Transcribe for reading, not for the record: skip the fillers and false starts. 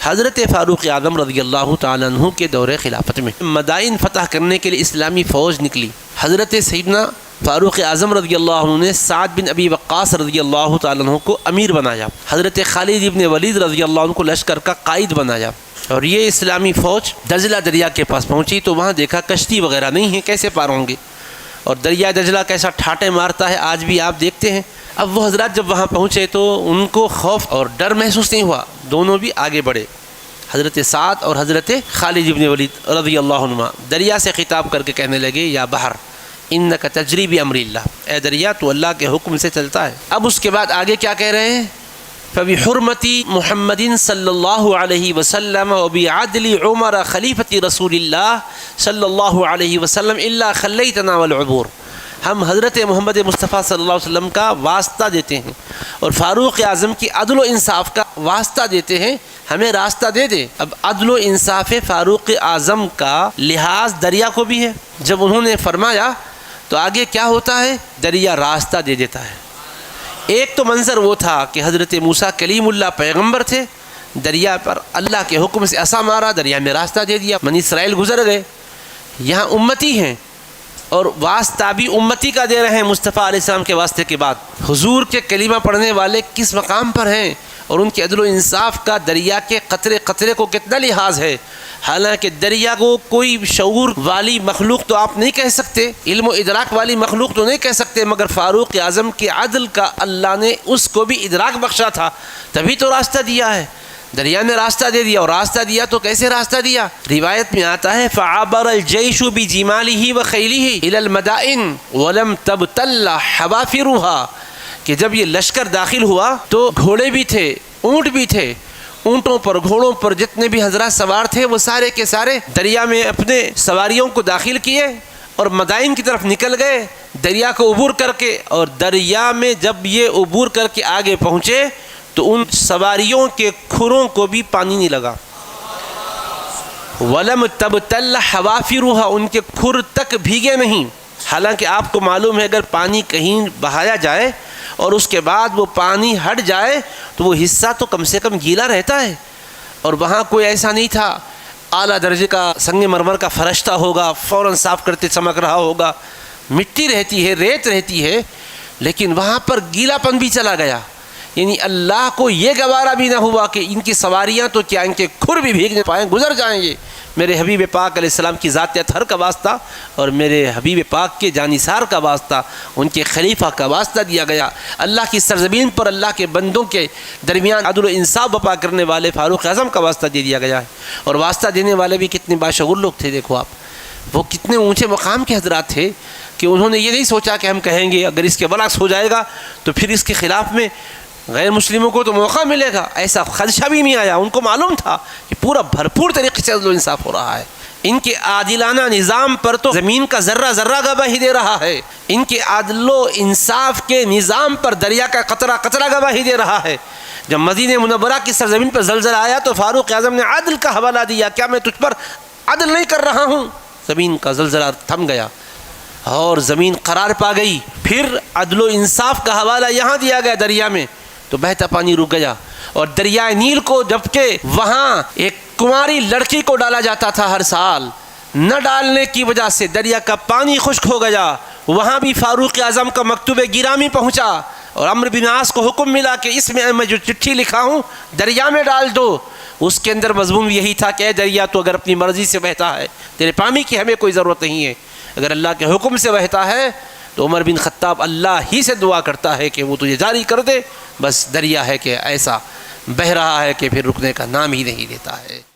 حضرت فاروق اعظم رضی اللہ تعالیٰ عنہ کے دور خلافت میں مدائن فتح کرنے کے لیے اسلامی فوج نکلی۔ حضرت سیدنا فاروق اعظم رضی اللہ عنہ نے سعد بن ابی وقاص رضی اللہ تعالیٰ عنہ کو امیر بنایا، حضرت خالد بن ولید رضی اللہ عنہ کو لشکر کا قائد بنایا، اور یہ اسلامی فوج دجلہ دریا کے پاس پہنچی تو وہاں دیکھا کشتی وغیرہ نہیں ہے، کیسے پار ہوں گے، اور دریا دجلہ کیسا ٹھاٹے مارتا ہے آج بھی آپ دیکھتے ہیں۔ اب وہ حضرات جب وہاں پہنچے تو ان کو خوف اور ڈر محسوس نہیں ہوا، دونوں بھی آگے بڑھے، حضرت سعد اور حضرت خالد بن ولید رضی اللہ عنہ دریا سے خطاب کر کے کہنے لگے یا بحر انک تجری بامر اللہ، اے دریا تو اللہ کے حکم سے چلتا ہے۔ اب اس کے بعد آگے کیا کہہ رہے ہیں؟ فبحرمت محمد صلی اللہ علیہ وسلم وبعدل عمر خلیفۃ رسول اللہ صلی اللہ علیہ وسلم الا خلیتنا والعبور، ہم حضرت محمد مصطفیٰ صلی اللہ علیہ وسلم کا واسطہ دیتے ہیں اور فاروق اعظم کی عدل و انصاف کا واسطہ دیتے ہیں، ہمیں راستہ دے دے۔ اب عدل و انصاف فاروق اعظم کا لحاظ دریا کو بھی ہے، جب انہوں نے فرمایا تو آگے کیا ہوتا ہے؟ دریا راستہ دے دیتا ہے۔ ایک تو منظر وہ تھا کہ حضرت موسیٰ کلیم اللہ پیغمبر تھے، دریا پر اللہ کے حکم سے عصا مارا، دریا میں راستہ دے دیا، بنی اسرائیل گزر گئے۔ یہاں امتی ہیں اور واسطہ بھی امتی کا دے رہے ہیں مصطفیٰ علیہ السلام کے واسطے کے بعد۔ حضور کے کلمہ پڑھنے والے کس مقام پر ہیں اور ان کے عدل و انصاف کا دریا کے قطرے قطرے کو کتنا لحاظ ہے۔ حالانکہ دریا کو کوئی شعور والی مخلوق تو آپ نہیں کہہ سکتے، علم و ادراک والی مخلوق تو نہیں کہہ سکتے، مگر فاروق اعظم کے عدل کا اللہ نے اس کو بھی ادراک بخشا تھا، تبھی تو راستہ دیا ہے۔ دریا میں راستہ دے دیا، اور راستہ دیا تو کیسے راستہ دیا؟ روایت میں آتا ہے فعبر الجیش بجمالہ وخیلہ الی المدائن ولم تبتل حوافرها، کہ جب یہ لشکر داخل ہوا تو گھوڑے بھی تھے، اونٹ بھی تھے، اونٹوں پر گھوڑوں پر جتنے بھی حضرات سوار تھے وہ سارے کے سارے دریا میں اپنے سواریوں کو داخل کیے اور مدائن کی طرف نکل گئے دریا کو عبور کر کے، اور دریا میں جب یہ عبور کر کے آگے پہنچے تو ان سواریوں کے کھروں کو بھی پانی نہیں لگا۔ وَلَمْ تَبْتَلَّ حَوَافِرُهَا، ان کے کھر تک بھیگے نہیں۔ حالانکہ آپ کو معلوم ہے اگر پانی کہیں بہایا جائے اور اس کے بعد وہ پانی ہٹ جائے تو وہ حصہ تو کم سے کم گیلا رہتا ہے، اور وہاں کوئی ایسا نہیں تھا اعلیٰ درجے کا سنگ مرمر کا فرشتہ ہوگا فوراً صاف کرتے چمک رہا ہوگا، مٹی رہتی ہے، ریت رہتی ہے، لیکن وہاں پر گیلا پن بھی چلا گیا۔ یعنی اللہ کو یہ گوارا بھی نہ ہوا کہ ان کی سواریاں تو کیا ان کے کھر بھی بھیگ نہیں پائیں، گزر جائیں گے۔ میرے حبیب پاک علیہ السلام کی ذات اطہر کا واسطہ اور میرے حبیب پاک کے جانثار کا واسطہ، ان کے خلیفہ کا واسطہ دیا گیا۔ اللہ کی سرزمین پر اللہ کے بندوں کے درمیان عدل و انصاف بپا کرنے والے فاروق اعظم کا واسطہ دے دیا گیا ہے، اور واسطہ دینے والے بھی کتنے باشعور لوگ تھے۔ دیکھو آپ، وہ کتنے اونچے مقام کے حضرات تھے کہ انہوں نے یہ نہیں سوچا کہ ہم کہیں گے اگر اس کے برعکس ہو جائے گا تو پھر اس کے خلاف میں غیر مسلموں کو تو موقع ملے گا، ایسا خدشہ بھی نہیں آیا۔ ان کو معلوم تھا کہ پورا بھرپور طریقے سے عدل و انصاف ہو رہا ہے۔ ان کے عادلانہ نظام پر تو زمین کا ذرہ ذرہ گواہی دے رہا ہے، ان کے عدل و انصاف کے نظام پر دریا کا قطرہ قطرہ گواہی دے رہا ہے۔ جب مدینہ منورہ کی سرزمین پر زلزلہ آیا تو فاروق اعظم نے عدل کا حوالہ دیا، کیا میں تجھ پر عدل نہیں کر رہا ہوں؟ زمین کا زلزلہ تھم گیا اور زمین قرار پا گئی۔ پھر عدل و انصاف کا حوالہ یہاں دیا گیا دریا میں، تو بہتا پانی رک گیا۔ اور دریائے نیل کو جبکہ وہاں ایک کنواری لڑکی کو ڈالا جاتا تھا ہر سال، نہ ڈالنے کی وجہ سے دریا کا پانی خشک ہو گیا، وہاں بھی فاروق اعظم کا مکتوب گرامی پہنچا اور عمرو بن عاص کو حکم ملا کہ اس میں جو چٹھی لکھا ہوں دریا میں ڈال دو۔ اس کے اندر مضمون یہی تھا کہ اے دریا تو اگر اپنی مرضی سے بہتا ہے، تیرے پانی کی ہمیں کوئی ضرورت نہیں ہے، اگر اللہ کے حکم سے بہتا ہے تو عمر بن خطاب اللہ ہی سے دعا کرتا ہے کہ وہ تجھے جاری کر دے۔ بس دریا ہے کہ ایسا بہہ رہا ہے کہ پھر رکنے کا نام ہی نہیں لیتا ہے۔